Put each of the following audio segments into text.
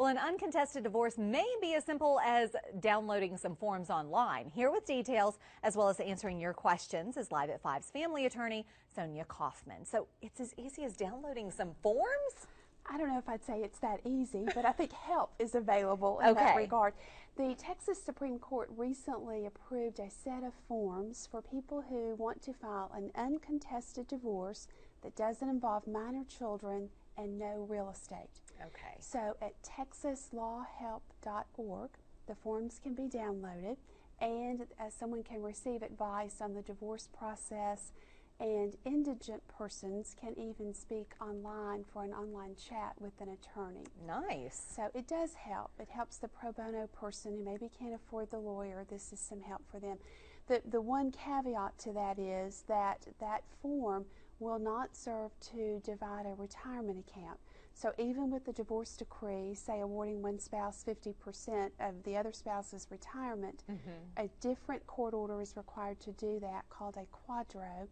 Well, an uncontested divorce may be as simple as downloading some forms online. Here with details, as well as answering your questions, is Live at 5's family attorney, Sonia Kaufman. So it's as easy as downloading some forms? I don't know if I'd say it's that easy, but I think help is available in that regard. The Texas Supreme Court recently approved a set of forms for people who want to file an uncontested divorce that doesn't involve minor children and no real estate. Okay. So at texaslawhelp.org, the forms can be downloaded, and someone can receive advice on the divorce process, and indigent persons can even speak online for an online chat with an attorney. Nice. So it does help. It helps the pro bono person who maybe can't afford the lawyer. This is some help for them. The one caveat to that is that that form will not serve to divide a retirement account. So even with the divorce decree, say awarding one spouse 50% of the other spouse's retirement, a different court order is required to do that, called a quadro.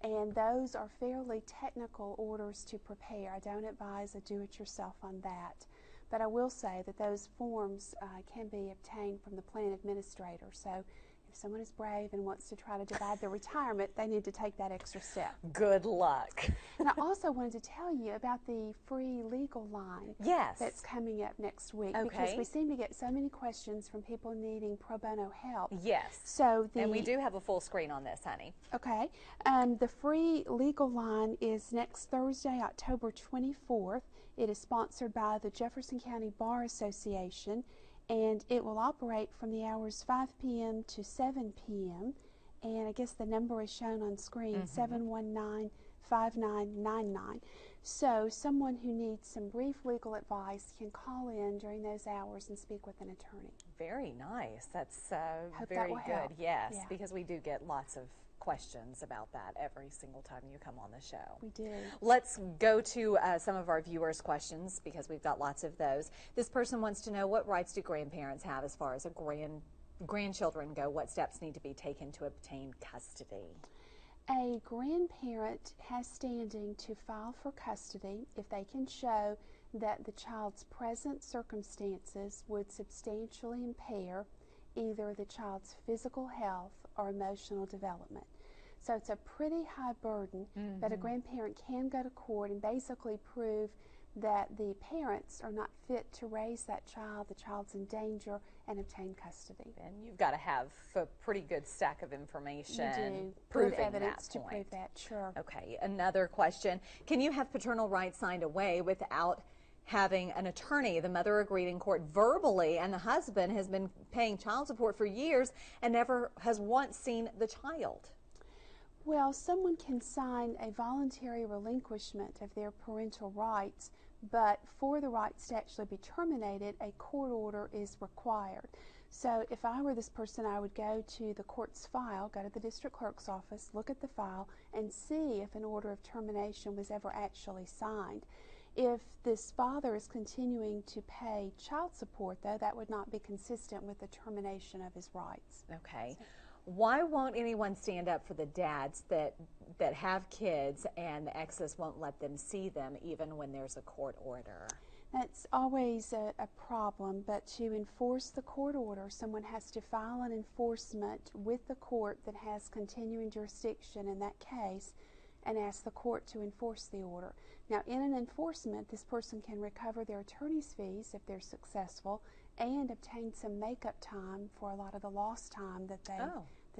And those are fairly technical orders to prepare. I don't advise a do-it-yourself on that. But I will say that those forms can be obtained from the plan administrator. So if someone is brave and wants to try to divide their retirement, they need to take that extra step. Good luck. And I also wanted to tell you about the free legal line that's coming up next week. Because we seem to get so many questions from people needing pro bono help. Yes. So and we do have a full screen on this, honey. Okay. The free legal line is next Thursday, October 24th. It is sponsored by the Jefferson County Bar Association, and it will operate from the hours 5 p.m. to 7 p.m. And I guess the number is shown on screen, 719-5999. So someone who needs some brief legal advice can call in during those hours and speak with an attorney. Very nice. That's very good. Help. Yes, because we do get lots of questions about that every single time you come on the show. We do. Let's go to some of our viewers' questions, because we've got lots of those. This person wants to know, what rights do grandparents have as far as grandchildren go? What steps need to be taken to obtain custody? A grandparent has standing to file for custody if they can show that the child's present circumstances would substantially impair either the child's physical health or emotional development. So it's a pretty high burden, but a grandparent can go to court and basically prove that the parents are not fit to raise that child, the child's in danger, and obtain custody. And you've got to have a pretty good stack of information. You do. Proving good evidence that to point. prove that, sure. Okay, another question. Can you have paternal rights signed away without having an attorney? The mother agreed in court verbally, and the husband has been paying child support for years and never has once seen the child. Well, someone can sign a voluntary relinquishment of their parental rights, but for the rights to actually be terminated, a court order is required. So if I were this person, I would go to the court's file, go to the district clerk's office, look at the file, and see if an order of termination was ever actually signed. If this father is continuing to pay child support, though, that would not be consistent with the termination of his rights. Okay. Why won't anyone stand up for the dads that have kids and the exes won't let them see them even when there's a court order? That's always a problem, but to enforce the court order, someone has to file an enforcement with the court that has continuing jurisdiction in that case and ask the court to enforce the order. Now, in an enforcement, this person can recover their attorney's fees if they're successful and obtain some makeup time for a lot of the lost time that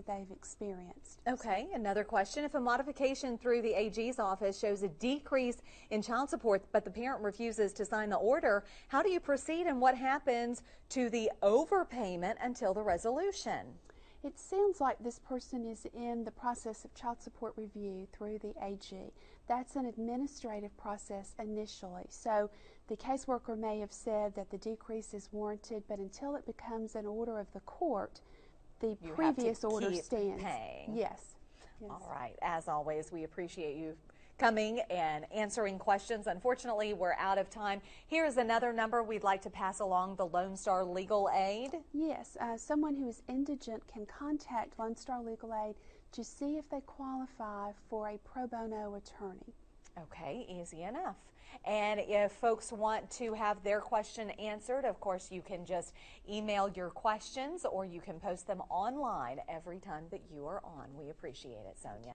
they've experienced. Okay, another question. If a modification through the AG's office shows a decrease in child support, but the parent refuses to sign the order, how do you proceed, and what happens to the overpayment until the resolution? It sounds like this person is in the process of child support review through the AG. That's an administrative process initially. So the caseworker may have said that the decrease is warranted, but until it becomes an order of the court, the previous order stands. Paying. Yes. All right. As always, we appreciate you coming and answering questions. Unfortunately, we're out of time. Here's another number we'd like to pass along, the Lone Star Legal Aid. Yes, someone who is indigent can contact Lone Star Legal Aid to see if they qualify for a pro bono attorney. Okay, easy enough. And if folks want to have their question answered, of course, you can just email your questions or you can post them online every time that you are on. We appreciate it, Sonia.